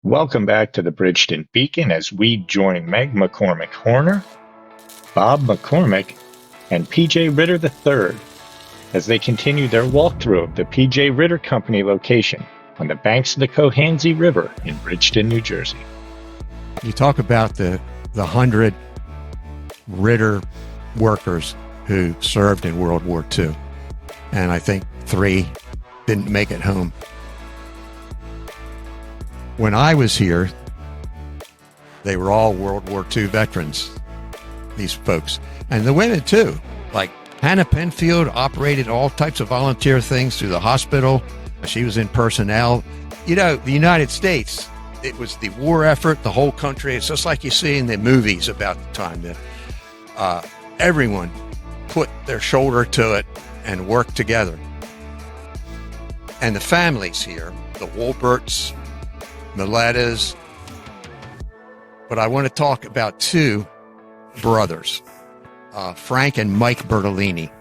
Welcome back to the Bridgeton Beacon as we join Meg McCormick Horner, Bob McCormick, and PJ Ritter III as they continue their walkthrough of the PJ Ritter Company location on the banks of the Cohansey River in Bridgeton, New Jersey. You talk about the 100 Ritter workers who served in World War II, and I think 3 didn't make it home. When I was here, they were all World War II veterans, these folks. And the women, too. Like Hannah Penfield operated all types of volunteer things through the hospital. She was in personnel. You know, the United States, it was the war effort, the whole country. It's just like you see in the movies about the time that everyone put their shoulder to it and worked together. And the families here, the Wolberts, Miletas, but I want to talk about 2 brothers, Frank and Mike Bertolini.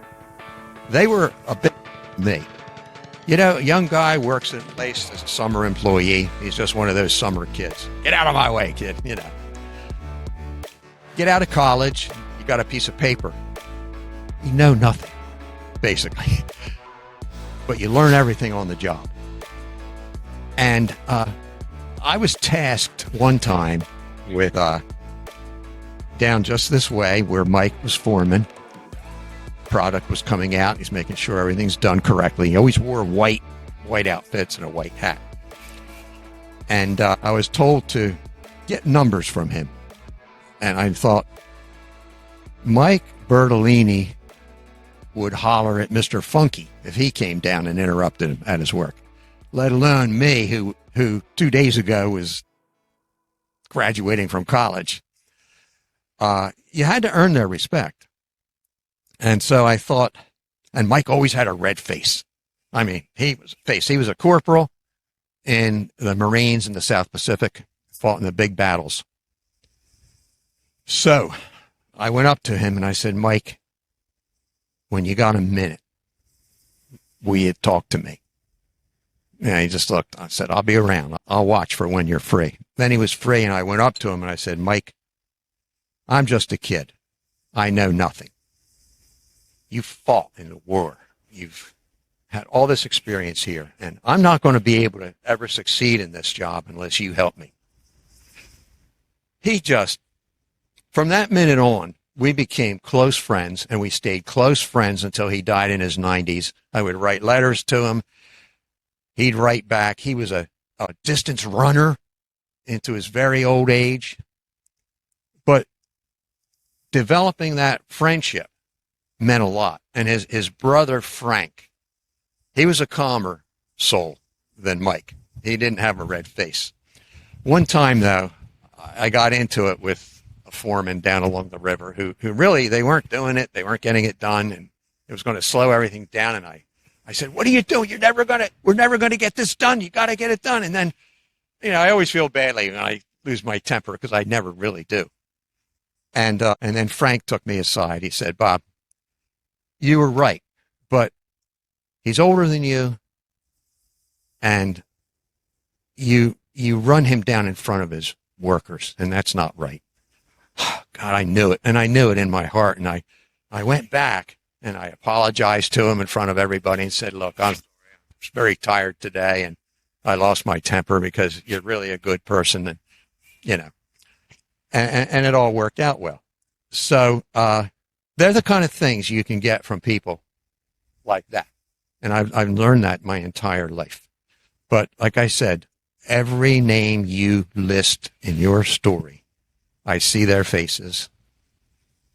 They were a bit me. You know, a young guy works at place as a summer employee. He's just one of those summer kids. Get out of my way, kid, you know. Get out of college, you got a piece of paper. You know nothing, basically. But you learn everything on the job. And I was tasked one time with down just this way where Mike was foreman. Product was coming out. He's making sure everything's done correctly. He always wore white outfits and a white hat. And I was told to get numbers from him. And I thought, Mike Bertolini would holler at Mr. Funky if he came down and interrupted him at his work, let alone me, who 2 days ago was graduating from college. You had to earn their respect. And so I thought, and Mike always had a red face. I mean, he was a corporal in the Marines in the South Pacific, fought in the big battles. So I went up to him and I said, Mike, when you got a minute, will you talk to me? And he just looked. I said, I'll be around. I'll watch for when you're free. Then he was free, and I went up to him, and I said, Mike, I'm just a kid. I know nothing. You fought in the war. You've had all this experience here, and I'm not going to be able to ever succeed in this job unless you help me. He just, from that minute on, we became close friends, and we stayed close friends until he died in his 90s. I would write letters to him. He'd write back. He was a distance runner into his very old age. But developing that friendship meant a lot. And his brother, Frank, he was a calmer soul than Mike. He didn't have a red face. One time, though, I got into it with a foreman down along the river who really, they weren't doing it. They weren't getting it done. And it was going to slow everything down. And I said, what are you doing? We're never going to get this done. You got to get it done. And then, you know, I always feel badly when I lose my temper because I never really do. And then Frank took me aside. He said, Bob, you were right, but he's older than you. And you run him down in front of his workers, and that's not right. God, I knew it. And I knew it in my heart. And I went back. And I apologized to him in front of everybody and said, look, I'm very tired today and I lost my temper because you're really a good person. And, you know, and it all worked out well. So they're the kind of things you can get from people like that. And I've learned that my entire life. But like I said, every name you list in your story, I see their faces.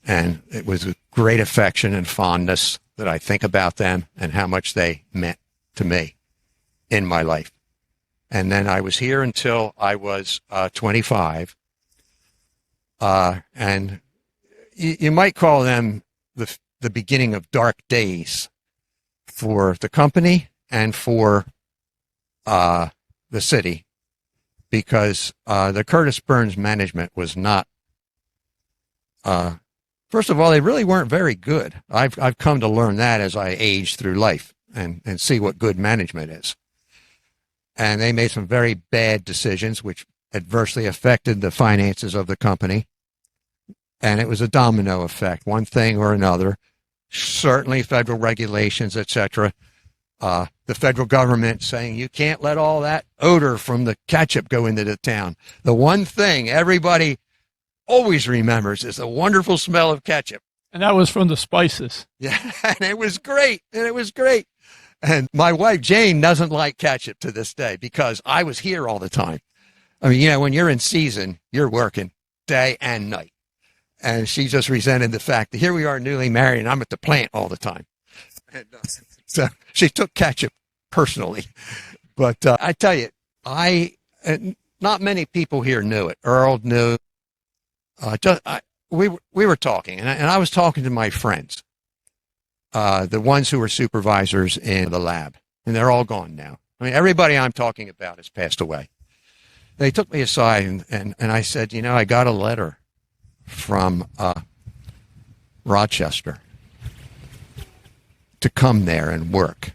And it was with great affection and fondness that I think about them and how much they meant to me in my life. And then I was here until I was 25. And you might call them the beginning of dark days for the company and for the city, because the Curtis Burns management was not first of all, they really weren't very good. I've come to learn that as I age through life and see what good management is. And they made some very bad decisions, which adversely affected the finances of the company. And it was a domino effect, one thing or another. Certainly federal regulations, etc. The federal government saying you can't let all that odor from the ketchup go into the town. The one thing everybody always remembers is the wonderful smell of ketchup. And that was from the spices. Yeah, and it was great. And my wife, Jane, doesn't like ketchup to this day because I was here all the time. I mean, you know, when you're in season, you're working day and night. And she just resented the fact that here we are newly married and I'm at the plant all the time. And, so she took ketchup personally. But I tell you, not many people here knew it. Earl knew. We were talking, and I was talking to my friends, the ones who were supervisors in the lab, and they're all gone now. I mean, everybody I'm talking about has passed away. They took me aside, and I said, you know, I got a letter from Rochester to come there and work.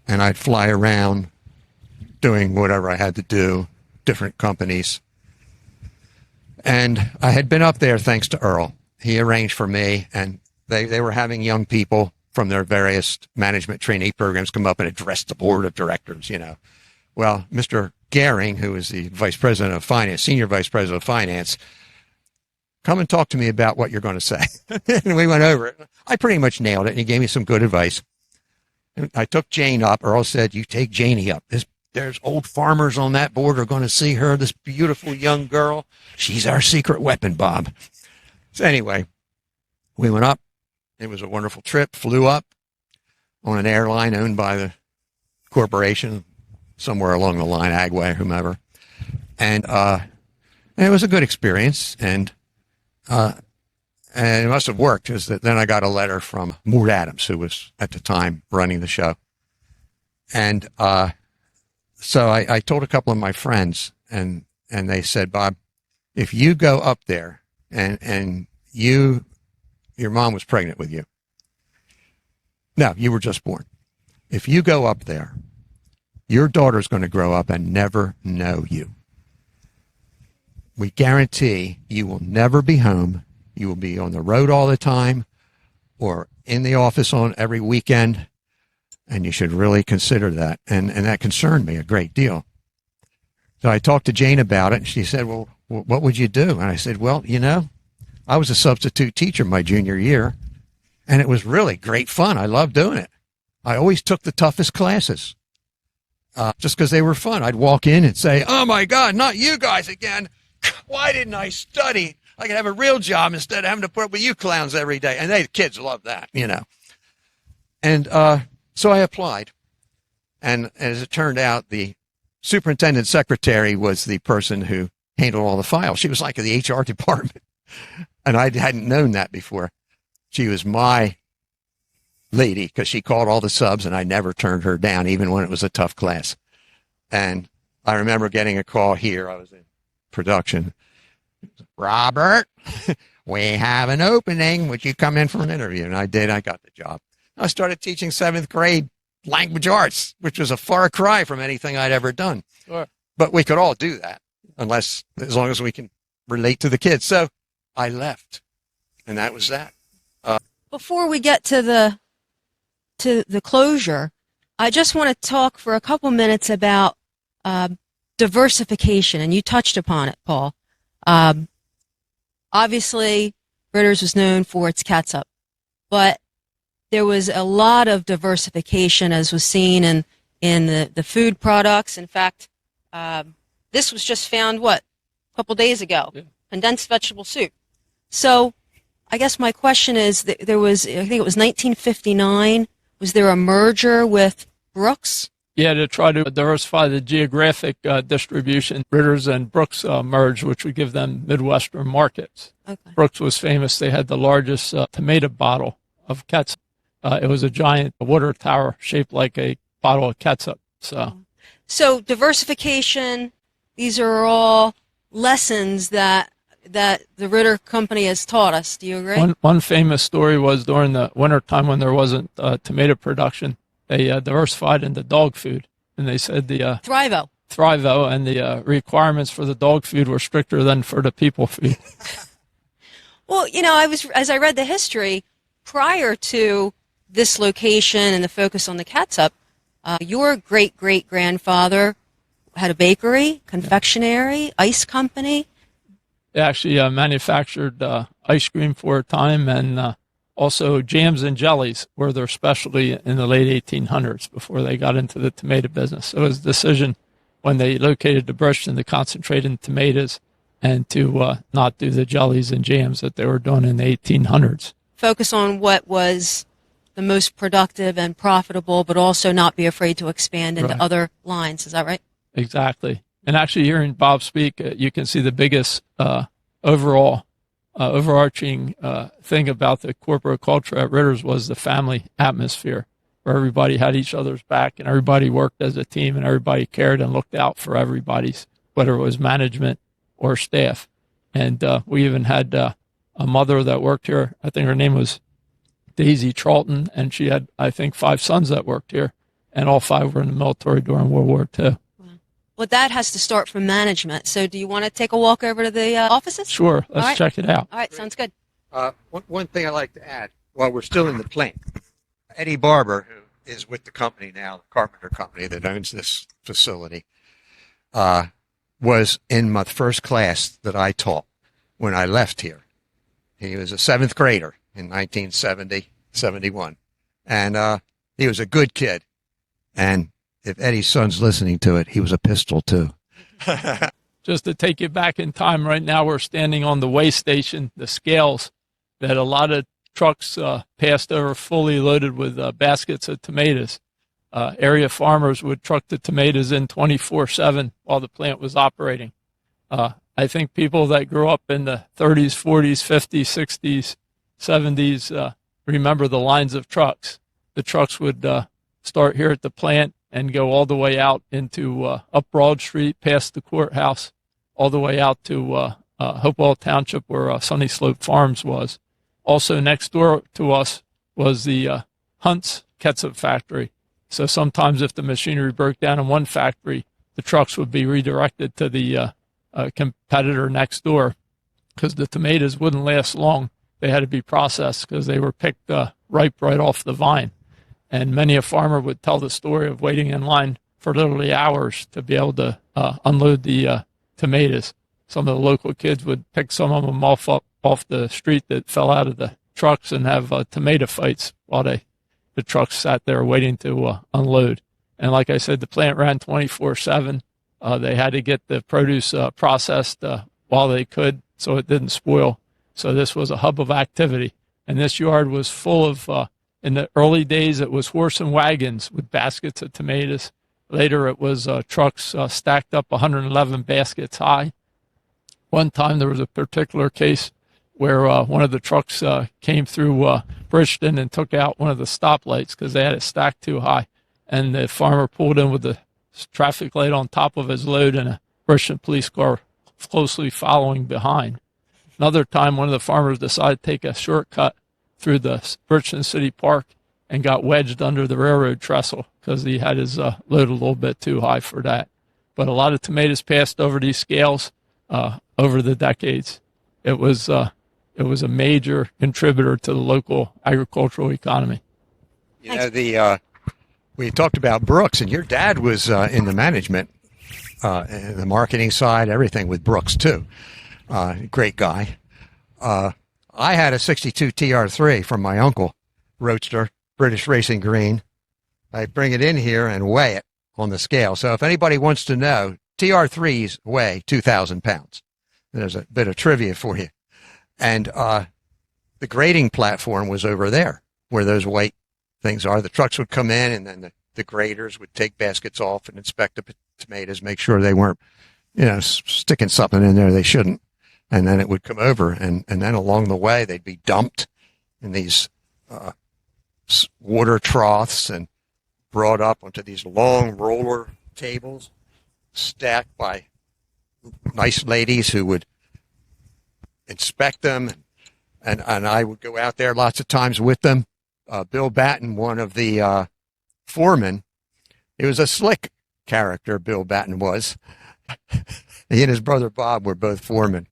And I'd fly around doing whatever I had to do, different companies. And I had been up there thanks to Earl. He arranged for me, and they were having young people from their various management trainee programs come up and address the board of directors, you know. Well, Mr. Gehring, who is the vice president of finance, senior vice president of finance, come and talk to me about what you're going to say. And we went over it. I pretty much nailed it, and he gave me some good advice. And I took Jane up. Earl said, you take Janie up. There's old farmers on that board who are going to see her, this beautiful young girl. She's our secret weapon, Bob. So anyway, we went up. It was a wonderful trip. Flew up on an airline owned by the corporation somewhere along the line, Agway, whomever. And it was a good experience. And it must have worked, because then I got a letter from Mort Adams, who was at the time running the show. And so I told a couple of my friends, and they said, Bob, if you go up there and your mom was pregnant with you. No, you were just born. If you go up there, your daughter's going to grow up and never know you. We guarantee you will never be home. You will be on the road all the time or in the office on every weekend. And you should really consider that. And that concerned me a great deal. So I talked to Jane about it, and she said, well, what would you do? And I said, well, you know, I was a substitute teacher my junior year, and it was really great fun. I loved doing it. I always took the toughest classes just because they were fun. I'd walk in and say, oh, my God, not you guys again. Why didn't I study? I could have a real job instead of having to put up with you clowns every day. And the kids love that, you know. And so I applied. And as it turned out, the superintendent secretary was the person who handled all the files. She was like in the HR department. And I hadn't known that before. She was my lady because she called all the subs, and I never turned her down, even when it was a tough class. And I remember getting a call here. I was in production. Robert, we have an opening. Would you come in for an interview? And I did. I got the job. I started teaching 7th grade language arts, which was a far cry from anything I'd ever done. Sure. But we could all do that, as long as we can relate to the kids. So I left, and that was that. Before we get to the closure, I just want to talk for a couple minutes about diversification, and you touched upon it, Paul. Obviously, Ritter's was known for its catsup, but there was a lot of diversification, as was seen in the food products. In fact, this was just found, a couple days ago, yeah. Condensed vegetable soup. So I guess my question is, there was, I think it was 1959, was there a merger with Brooks? Yeah, to try to diversify the geographic distribution. Ritter's and Brooks merged, which would give them Midwestern markets. Okay. Brooks was famous. They had the largest tomato bottle of ketchup. It was a giant water tower shaped like a bottle of ketchup. So diversification, these are all lessons that the Ritter Company has taught us. Do you agree? One famous story was during the wintertime when there wasn't tomato production. They diversified into dog food, and they said the Thrivo. Thrivo, and the requirements for the dog food were stricter than for the people food. Well, as I read the history, prior to this location and the focus on the catsup, your great-great-grandfather had a bakery, confectionery, ice company. They actually manufactured ice cream for a time, and also jams and jellies were their specialty in the late 1800s before they got into the tomato business. So it was a decision when they located the Bridgeton to concentrate in tomatoes and to not do the jellies and jams that they were doing in the 1800s. Focus on what was the most productive and profitable, but also not be afraid to expand into other lines. Is that right? Exactly. And actually, hearing Bob speak, you can see the biggest overarching thing about the corporate culture at Ritter's was the family atmosphere, where everybody had each other's back and everybody worked as a team and everybody cared and looked out for everybody's, whether it was management or staff. And we even had a mother that worked here. I think her name was Daisy Charlton, and she had, I think, 5 sons that worked here, and all 5 were in the military during World War II. Well, that has to start from management. So do you want to take a walk over to the offices? Sure. Let's check it out. All right. Sounds good. One thing I'd like to add, while we're still in the plant, Eddie Barber, who is with the company now, the Carpenter Company that owns this facility, was in my first class that I taught when I left here. He was a 7th grader in 1970, 71. And he was a good kid. And if Eddie's son's listening to it, he was a pistol too. Just to take you back in time, right now we're standing on the weigh station, the scales that a lot of trucks passed over fully loaded with baskets of tomatoes. Area farmers would truck the tomatoes in 24/7 while the plant was operating. I think people that grew up in the 30s, 40s, 50s, 60s, 70s remember the lines of trucks. The trucks would start here at the plant and go all the way out into up Broad Street, past the courthouse, all the way out to Hopewell Township, where Sunny Slope Farms was. Also next door to us was the Hunt's Ketchup factory. So sometimes if the machinery broke down in one factory, the trucks would be redirected to the competitor next door, because the tomatoes wouldn't last long. They had to be processed because they were picked ripe right off the vine. And many a farmer would tell the story of waiting in line for literally hours to be able to unload the tomatoes. Some of the local kids would pick some of them off the street that fell out of the trucks and have tomato fights while the trucks sat there waiting to unload. And like I said, the plant ran 24/7. They had to get the produce processed while they could so it didn't spoil. So this was a hub of activity. And this yard was full of, in the early days, it was horse and wagons with baskets of tomatoes. Later, it was trucks stacked up 111 baskets high. One time, there was a particular case where one of the trucks came through Bridgeton and took out one of the stoplights because they had it stacked too high. And the farmer pulled in with the traffic light on top of his load and a Bridgeton police car closely following behind. Another time, one of the farmers decided to take a shortcut through the Bridgeton City Park and got wedged under the railroad trestle because he had his load a little bit too high for that. But a lot of tomatoes passed over these scales over the decades. It was a major contributor to the local agricultural economy. You know, we talked about Brooks, and your dad was in the management, the marketing side, everything with Brooks too. Great guy. I had a 62 TR3 from my uncle, Roadster, British Racing Green. I bring it in here and weigh it on the scale. So if anybody wants to know, TR3s weigh 2,000 pounds. There's a bit of trivia for you. And the grading platform was over there where those weight things are. The trucks would come in, and then the graders would take baskets off and inspect the tomatoes, make sure they weren't, sticking something in there they shouldn't. And then it would come over, and then along the way, they'd be dumped in these water troughs and brought up onto these long roller tables, stacked by nice ladies who would inspect them. And I would go out there lots of times with them. Bill Batten, one of the foremen, he was a slick character, Bill Batten was. He and his brother Bob were both foremen.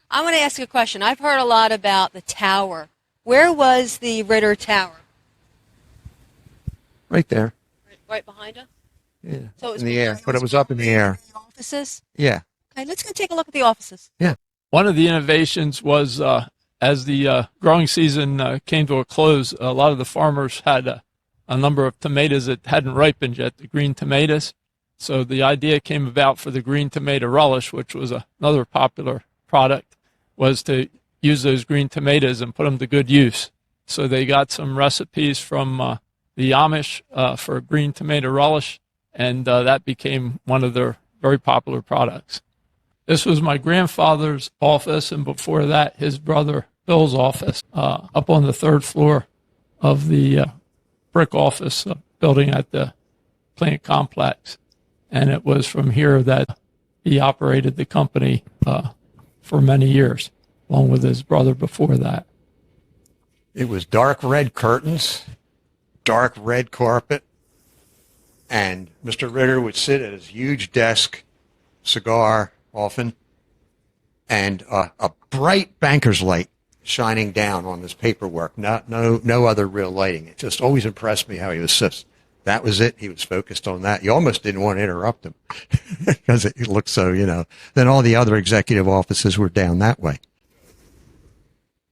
I want to ask you a question. I've heard a lot about the tower. Where was the Ritter Tower? Right there. Right behind us? Yeah. So it was in the air, but it was up in the air. The offices? Yeah. Okay, let's go take a look at the offices. Yeah. One of the innovations was as the growing season came to a close, a lot of the farmers had a number of tomatoes that hadn't ripened yet, the green tomatoes. So the idea came about for the green tomato relish, which was another popular product, was to use those green tomatoes and put them to good use. So they got some recipes from the Amish for green tomato relish, and that became one of their very popular products. This was my grandfather's office, and before that, his brother Bill's office, up on the third floor of the brick office building at the plant complex. And it was from here that he operated the company for many years, along with his brother before that. It was dark red curtains, dark red carpet, and Mr. Ritter would sit at his huge desk, cigar often, and a bright banker's light shining down on his paperwork. No other real lighting. It just always impressed me how he was just, that was it. He was focused on that. You almost didn't want to interrupt him because it looked so, Then all the other executive offices were down that way.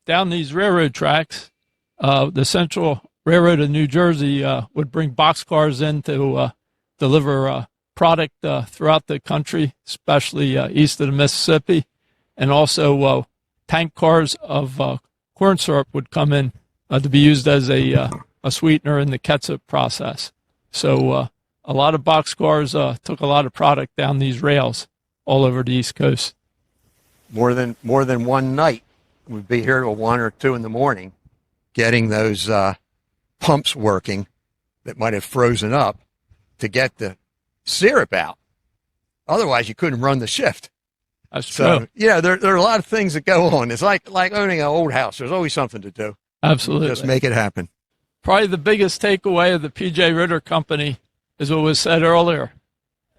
Down these railroad tracks, the Central Railroad of New Jersey would bring boxcars in to deliver product throughout the country, especially east of the Mississippi. And also tank cars of corn syrup would come in to be used as a sweetener in the ketchup process. So a lot of boxcars took a lot of product down these rails all over the East Coast. More than one night, we'd be here till 1 or 2 in the morning, getting those pumps working that might have frozen up to get the syrup out. Otherwise, you couldn't run the shift. That's So, true. yeah, there are a lot of things that go on. It's like owning an old house. There's always something to do. Absolutely. Just make it happen. Probably the biggest takeaway of the PJ Ritter Company is what was said earlier,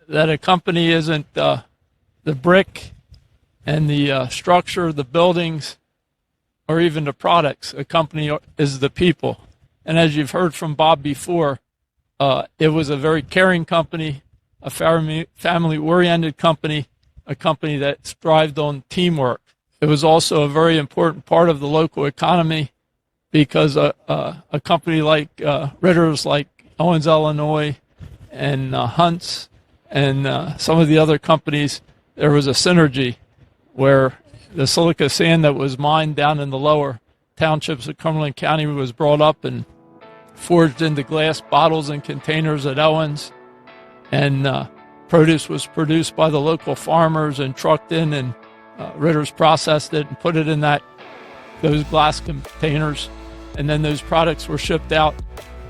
that a company isn't the brick and the structure, the buildings, or even the products. A company is the people. And as you've heard from Bob before, it was a very caring company, a family-oriented company, a company that strived on teamwork. It was also a very important part of the local economy because a company like Ritter's, like Owens, Illinois, and Hunt's, and some of the other companies, there was a synergy where the silica sand that was mined down in the lower townships of Cumberland County was brought up and forged into glass bottles and containers at Owens, and produce was produced by the local farmers and trucked in, and Ritter's processed it and put it in those glass containers, and then those products were shipped out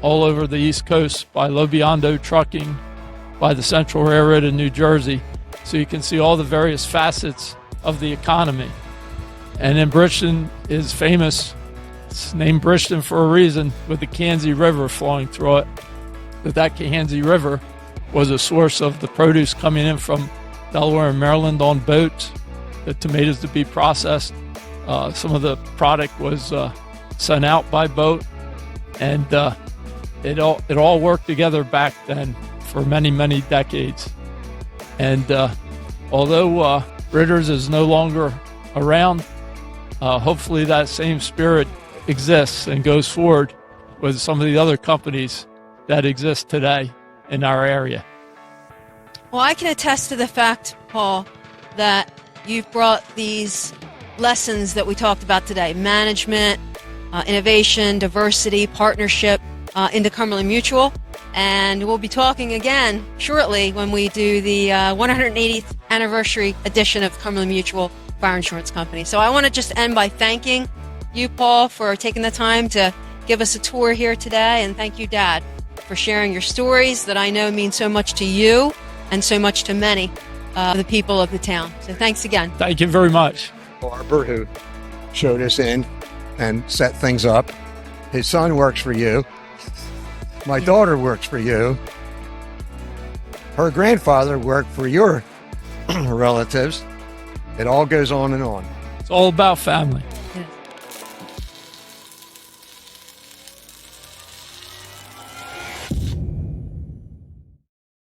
all over the East Coast by Lobiondo Trucking, by the Central Railroad in New Jersey. So you can see all the various facets of the economy. And then Bridgeton is famous. It's named Bridgeton for a reason, with the Cohansey River flowing through it. That Cohansey River was a source of the produce coming in from Delaware and Maryland on boats, the tomatoes to be processed. Some of the product was sent out by boat, and it all worked together back then for many, many decades. And although Ritter's is no longer around, hopefully that same spirit exists and goes forward with some of the other companies that exist today in our area. Well, I can attest to the fact, Paul, that you've brought these lessons that we talked about today, management, innovation, diversity, partnership, into Cumberland Mutual. And we'll be talking again shortly when we do the 180th anniversary edition of Cumberland Mutual Fire Insurance Company. So I want to just end by thanking you, Paul, for taking the time to give us a tour here today. And thank you, Dad, for sharing your stories that I know mean so much to you and so much to many of the people of the town. So thanks again. Thank you very much. Barber, who showed us in and set things up. His son works for you. My daughter works for you. Her grandfather worked for your relatives. It all goes on and on. It's all about family.